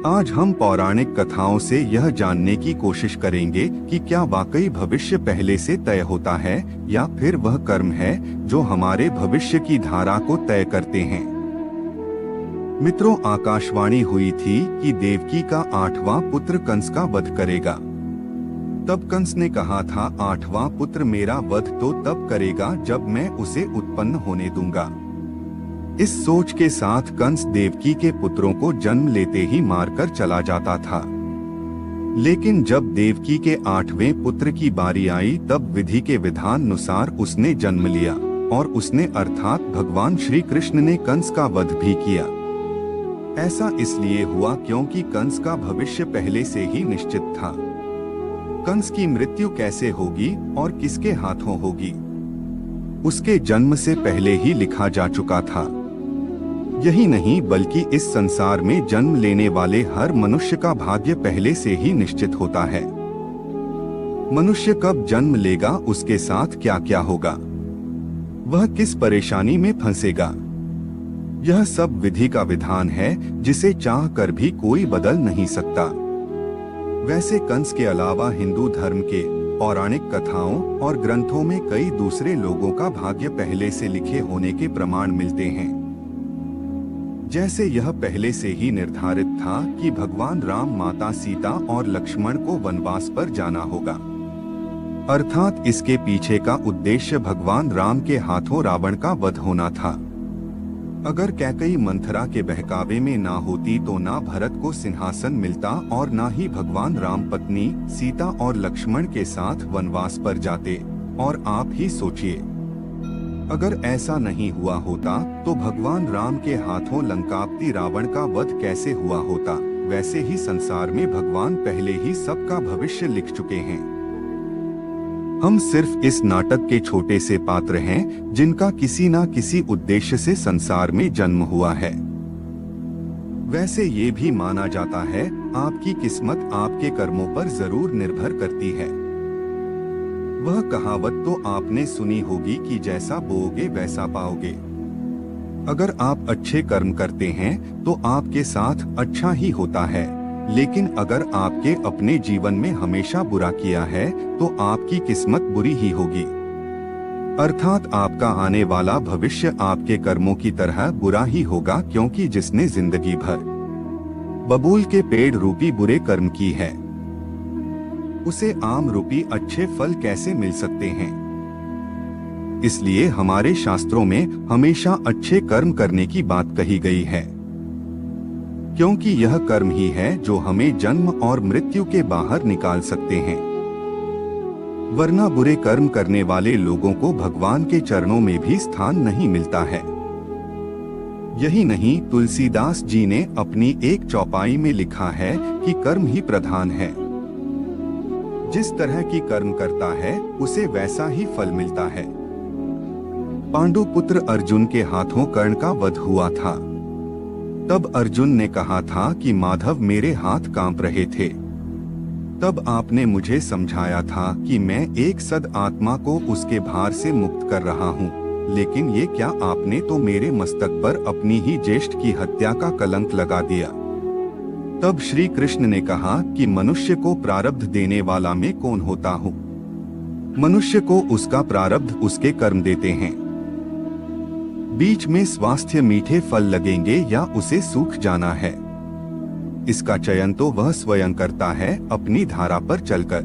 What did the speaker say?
आज हम पौराणिक कथाओं से यह जानने की कोशिश करेंगे कि क्या वाकई भविष्य पहले से तय होता है या फिर वह कर्म है जो हमारे भविष्य की धारा को तय करते हैं। मित्रों, आकाशवाणी हुई थी कि देवकी का 8वां पुत्र कंस का वध करेगा। तब कंस ने कहा था, 8वां पुत्र मेरा वध तो तब करेगा जब मैं उसे उत्पन्न होने दूंगा। इस सोच के साथ कंस देवकी के पुत्रों को जन्म लेते ही मारकर चला जाता था। लेकिन जब देवकी के 8वें पुत्र की बारी आई तब विधि के विधान अनुसार उसने जन्म लिया और उसने अर्थात भगवान श्री कृष्ण ने कंस का वध भी किया। ऐसा इसलिए हुआ क्योंकि कंस का भविष्य पहले से ही निश्चित था। कंस की मृत्यु कैसे होगी और किसके हाथों होगी, उसके जन्म से पहले ही लिखा जा चुका था। यही नहीं बल्कि इस संसार में जन्म लेने वाले हर मनुष्य का भाग्य पहले से ही निश्चित होता है। मनुष्य कब जन्म लेगा, उसके साथ क्या क्या होगा, वह किस परेशानी में फंसेगा, यह सब विधि का विधान है जिसे चाह कर भी कोई बदल नहीं सकता। वैसे कंस के अलावा हिंदू धर्म के पौराणिक कथाओं और ग्रंथों में कई दूसरे लोगों का भाग्य पहले से लिखे होने के प्रमाण मिलते हैं। जैसे यह पहले से ही निर्धारित था कि भगवान राम, माता सीता और लक्ष्मण को वनवास पर जाना होगा, अर्थात इसके पीछे का उद्देश्य भगवान राम के हाथों रावण का वध होना था। अगर कैकेयी मंथरा के बहकावे में ना होती तो ना भरत को सिंहासन मिलता और ना ही भगवान राम पत्नी सीता और लक्ष्मण के साथ वनवास पर जाते। और आप ही सोचिए, अगर ऐसा नहीं हुआ होता तो भगवान राम के हाथों लंकापति रावण का वध कैसे हुआ होता। वैसे ही संसार में भगवान पहले ही सबका भविष्य लिख चुके हैं। हम सिर्फ इस नाटक के छोटे से पात्र हैं जिनका किसी ना किसी उद्देश्य से संसार में जन्म हुआ है। वैसे ये भी माना जाता है, आपकी किस्मत आपके कर्मों पर जरूर निर्भर करती है। वह कहावत तो आपने सुनी होगी कि जैसा बोओगे वैसा पाओगे। अगर आप अच्छे कर्म करते हैं तो आपके साथ अच्छा ही होता है, लेकिन अगर आपके अपने जीवन में हमेशा बुरा किया है तो आपकी किस्मत बुरी ही होगी। अर्थात आपका आने वाला भविष्य आपके कर्मों की तरह बुरा ही होगा, क्योंकि जिसने जिंदगी भर बबूल के पेड़ रूपी बुरे कर्म की है उसे आम रूपी अच्छे फल कैसे मिल सकते हैं। इसलिए हमारे शास्त्रों में हमेशा अच्छे कर्म करने की बात कही गई है, क्योंकि यह कर्म ही है जो हमें जन्म और मृत्यु के बाहर निकाल सकते हैं। वरना बुरे कर्म करने वाले लोगों को भगवान के चरणों में भी स्थान नहीं मिलता है। यही नहीं, तुलसीदास जी ने अपनी एक चौपाई में लिखा है कि कर्म ही प्रधान है। जिस तरह की कर्म करता है उसे वैसा ही फल मिलता है। पांडु पुत्र अर्जुन के हाथों कर्ण का वध हुआ था। तब अर्जुन ने कहा था कि माधव मेरे हाथ कांप रहे थे। तब आपने मुझे समझाया था कि मैं एक सद आत्मा को उसके भार से मुक्त कर रहा हूँ, लेकिन ये क्या, आपने तो मेरे मस्तक पर अपनी ही ज्येष्ठ की हत्या का कलंक लगा दिया। तब श्री कृष्ण ने कहा कि मनुष्य को प्रारब्ध देने वाला मैं कौन होता हूँ। मनुष्य को उसका प्रारब्ध उसके कर्म देते हैं। बीच में स्वास्थ्य मीठे फल लगेंगे या उसे सूख जाना है, इसका चयन तो वह स्वयं करता है अपनी धारा पर चलकर।